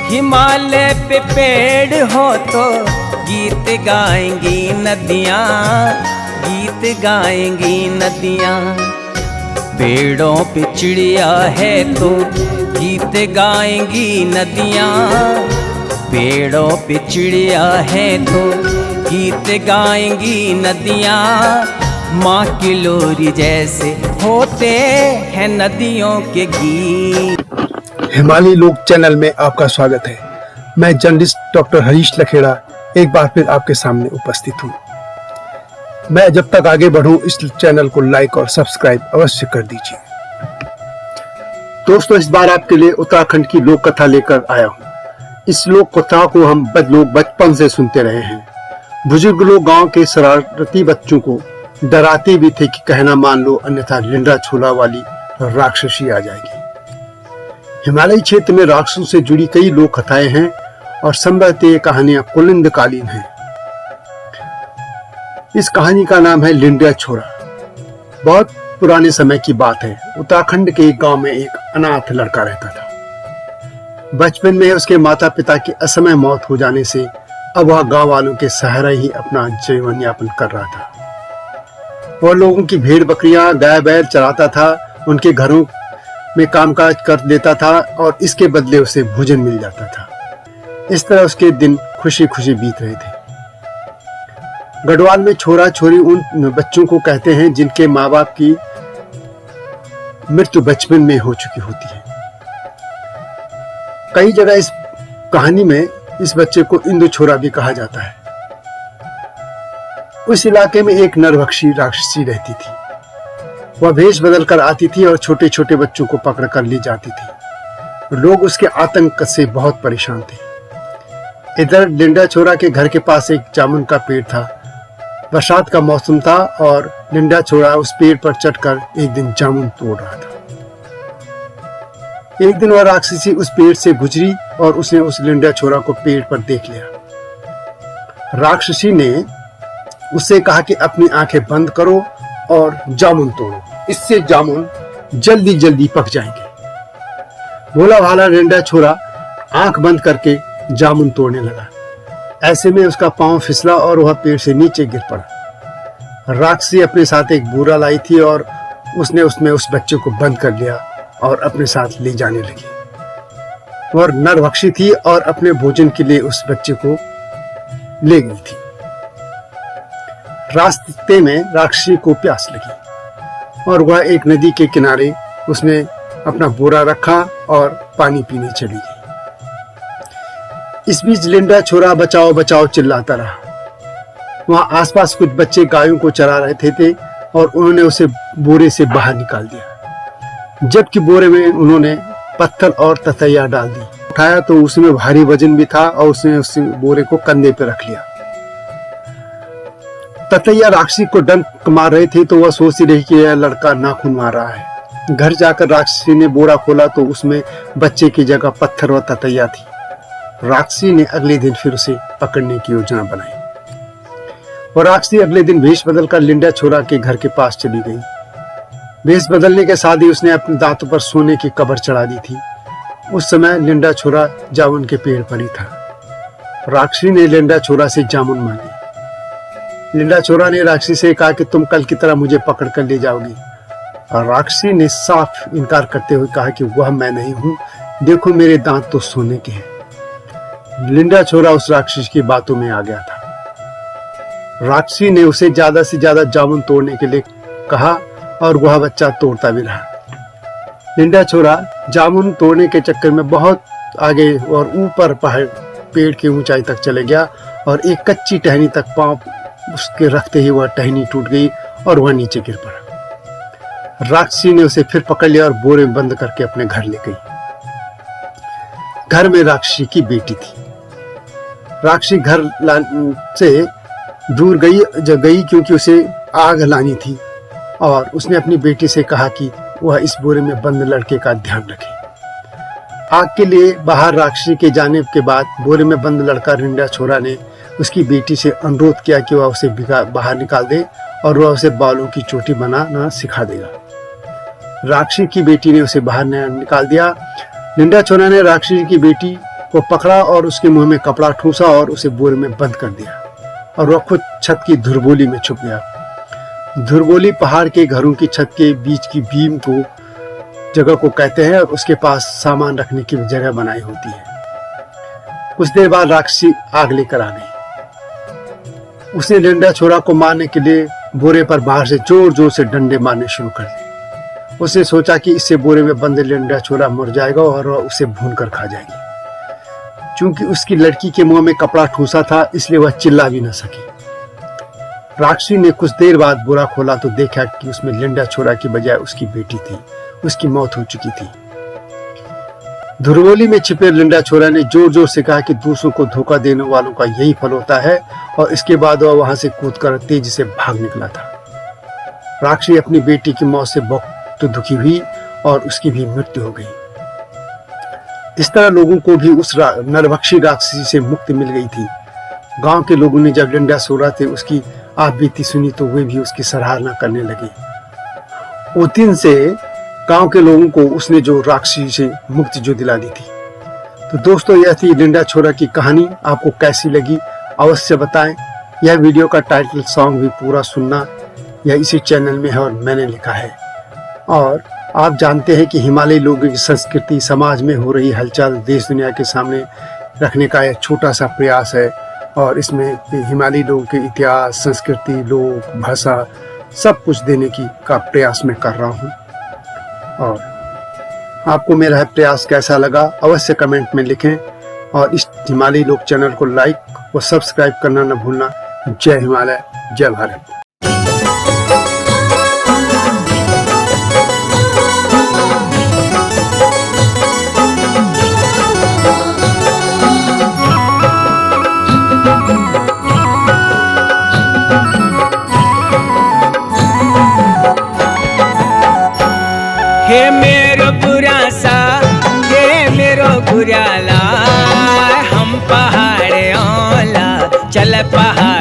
हिमालय पे पेड़ हो तो गीत गाएंगी नदियाँ, गीत गाएंगी नदियाँ। पेड़ों पे चिड़िया है तो गीत गाएंगी नदियाँ, पेड़ों पे चिड़िया है तो गीत गाएंगी नदियाँ। माँ की लोरी जैसे होते हैं नदियों के गीत। हिमालय लोक चैनल में आपका स्वागत है। मैं जर्नलिस्ट डॉक्टर हरीश लखेड़ा एक बार फिर आपके सामने उपस्थित हूँ। मैं जब तक आगे बढ़ूं इस चैनल को लाइक और सब्सक्राइब अवश्य कर दीजिए। दोस्तों, इस बार आपके लिए उत्तराखंड की लोक कथा लेकर आया हूँ। इस लोक कथा को हम लोग बचपन से सुनते रहे हैं। बुजुर्ग लोग गांव के शरारती बच्चों को डराते भी थे कि कहना मान लो अन्यथा लिंडा छोला वाली राक्षसी आ जाएगी। हिमालयी क्षेत्र में राक्षसों से जुड़ी कई लोक कथाएं हैं और संभवतः ये कहानियां कुलिंदकालीन हैं। इस कहानी का नाम है लिंडा छोरा। बहुत पुराने समय की बात है। उत्तराखंड के एक गांव में एक अनाथ लड़का रहता था। बचपन में उसके माता पिता की असमय मौत हो जाने से अब वह गांव वालों के सहारे ही अपना जीवन यापन कर रहा था। वह लोगों की भेड़ बकरियां गाय बैल चराता था, उनके घरों में कामकाज कर देता था और इसके बदले उसे भोजन मिल जाता था। इस तरह उसके दिन खुशी खुशी बीत रहे थे। गढ़वाल में छोरा छोरी उन बच्चों को कहते हैं जिनके माँ बाप की मृत्यु बचपन में हो चुकी होती है। कई जगह इस कहानी में इस बच्चे को इंदु छोरा भी कहा जाता है। उस इलाके में एक नरभक्षी राक्षसी रहती थी। वह भेष बदल कर आती थी और छोटे छोटे बच्चों को पकड़ कर ले जाती थी। लोग उसके आतंक से बहुत परेशान थे। इधर लिंडा छोरा के घर के पास एक जामुन का पेड़ था। बरसात का मौसम था और लिंडा छोरा उस पेड़ पर चढ़कर एक दिन जामुन तोड़ रहा था। एक दिन वह राक्षसी उस पेड़ से गुजरी और उसने उस लिंडा छोरा को पेड़ पर देख लिया। राक्षसी ने उससे कहा कि अपनी आंखें बंद करो और जामुन तोड़ो, इससे जामुन जल्दी जल्दी पक जाएंगे। भोला भाला लिंडा छोरा आंख बंद करके जामुन तोड़ने लगा। ऐसे में उसका पांव फिसला और वह पेड़ से नीचे गिर पड़ा। राक्षसी अपने साथ एक बोरा लाई थी और उसने उसमें उस बच्चे को बंद कर लिया और अपने साथ ले जाने लगी। वह नरभक्षी थी और अपने भोजन के लिए उस बच्चे को ले गई थी। रास्ते में राक्षसी को प्यास लगी और वह एक नदी के किनारे उसने अपना बोरा रखा और पानी पीने चली गई। इस बीच लिंडा छोरा बचाओ बचाओ चिल्लाता रहा। वहां आसपास कुछ बच्चे गायों को चरा रहे थे और उन्होंने उसे बोरे से बाहर निकाल दिया। जबकि बोरे में उन्होंने पत्थर और ततैया डाल दी। उठाया तो उसमें भारी वजन भी था और उसने उस बोरे को कंधे पर रख लिया। ततैया राक्षसी को डंक मार रहे थे तो वह सोचती रही कि यह लड़का नाखून मार रहा है। घर जाकर राक्षसी ने बोरा खोला तो उसमें बच्चे की जगह पत्थर और ततैया थी। राक्षसी ने अगले दिन फिर उसे पकड़ने की योजना बनाई और राक्षसी अगले दिन भेष बदलकर लिंडा छोरा के घर के पास चली गई। भेष बदलने के साथ ही उसने अपने दांतों पर सोने की कबर चढ़ा दी थी। उस समय लिंडा छोरा जामुन के पेड़ पर ही था। राक्षसी ने लिंडा छोरा से जामुन मांगी। लिंडा छोरा ने राक्षसी से कहा कि तुम कल की तरह मुझे पकड़ कर ले जाओगी। और राक्षसी ने साफ इनकार करते हुए कहा कि वह मैं नहीं हूँ, देखो मेरे दांत तो सोने के हैं। लिंडा छोरा उस राक्षसी की बातों में आ गया था। राक्षसी ने उसे ज्यादा से ज्यादा जामुन तोड़ने के लिए कहा और वह बच्चा तोड़ता भी रहा। लिंडा छोरा जामुन तोड़ने के चक्कर में बहुत आगे और ऊपर पेड़ की ऊंचाई तक चले गया और एक कच्ची टहनी तक पांव उसके रखते ही वह टहनी टूट गई और वह नीचे गिर पड़ा। राक्षसी ने उसे फिर पकड़ लिया और बोरे में बंद करके अपने घर ले गई। घर में राक्षसी की बेटी थी। राक्षसी घर से दूर गई क्योंकि उसे आग लानी थी और उसने अपनी बेटी से कहा कि वह इस बोरे में बंद लड़के का ध्यान रखे। आग के लिए बाहर राक्षसी के जाने के बाद बोरे में बंद लड़का लिंडा छोरा ने उसकी बेटी से अनुरोध किया कि वह उसे बाहर निकाल दे और वह उसे बालों की चोटी बनाना सिखा देगा। राक्षसी की बेटी ने उसे बाहर निकाल दिया। लिंडा छोरा ने राक्षसी की बेटी को पकड़ा और उसके मुंह में कपड़ा ठूसा और उसे बोरे में बंद कर दिया और वह खुद छत की धुरबोली में छुप गया। धुरबोली पहाड़ के घरों की छत के बीच की बीम को जगह को कहते हैं और उसके पास सामान रखने की जगह बनाई होती है। कुछ देर बाद राक्षसी आग लेकर आ गई। उसने लिंडा छोरा को मारने के लिए बोरे पर बाहर से जोर जोर से डंडे मारने शुरू कर दिए। उसने सोचा कि इससे बोरे में बंद लिंडा छोरा मर जाएगा और वह उसे भून कर खा जाएगी। चूंकि उसकी लड़की के मुंह में कपड़ा ठूसा था, इसलिए वह चिल्ला भी न सकी। राक्षसी ने कुछ देर बाद बोरा खोला तो देखा कि उसमें लिंडा छोरा की बजाय उसकी बेटी थी। उसकी मौत हो चुकी थी। धुरबोली में छिपे लिंडा छोरा ने जोर जोर से कहा कि दूसरों को धोखा देने वालों का यही फल होता है, और इसके बाद वह वहां से कूदकर तेजी से भाग निकला था। राक्षसी अपनी बेटी की मौत से बहुत दुखी हुई और उसकी भी मृत्यु हो गई। इस तरह लोगों को भी उस नरभक्षी राक्षसी से मुक्ति मिल गई थी। गांव के लोगों ने जब लिंडा छोरा थे उसकी आप बीती सुनी तो वे भी उसकी सराहना करने लगे। उस दिन से गांव के लोगों को उसने जो राक्षसी से मुक्ति जो दिला दी थी। तो दोस्तों, यह थी लिंडा छोरा की कहानी। आपको कैसी लगी अवश्य बताएं। यह वीडियो का टाइटल सॉन्ग भी पूरा सुनना, यह इसी चैनल में है और मैंने लिखा है। और आप जानते हैं कि हिमालयी लोगों की संस्कृति, समाज में हो रही हलचल देश दुनिया के सामने रखने का एक छोटा सा प्रयास है, और इसमें हिमालयी लोगों के इतिहास, संस्कृति, लोक, भाषा सब कुछ देने की का प्रयास मैं कर रहा हूँ। और आपको मेरा प्रयास कैसा लगा अवश्य कमेंट में लिखें, और इस हिमालयी लोक चैनल को लाइक और सब्सक्राइब करना न भूलना। जय हिमालय, जय भारत। हे मेरो बुरा सा, हे मेरो बुराला, हम पहाड़ ओला चल पहाड़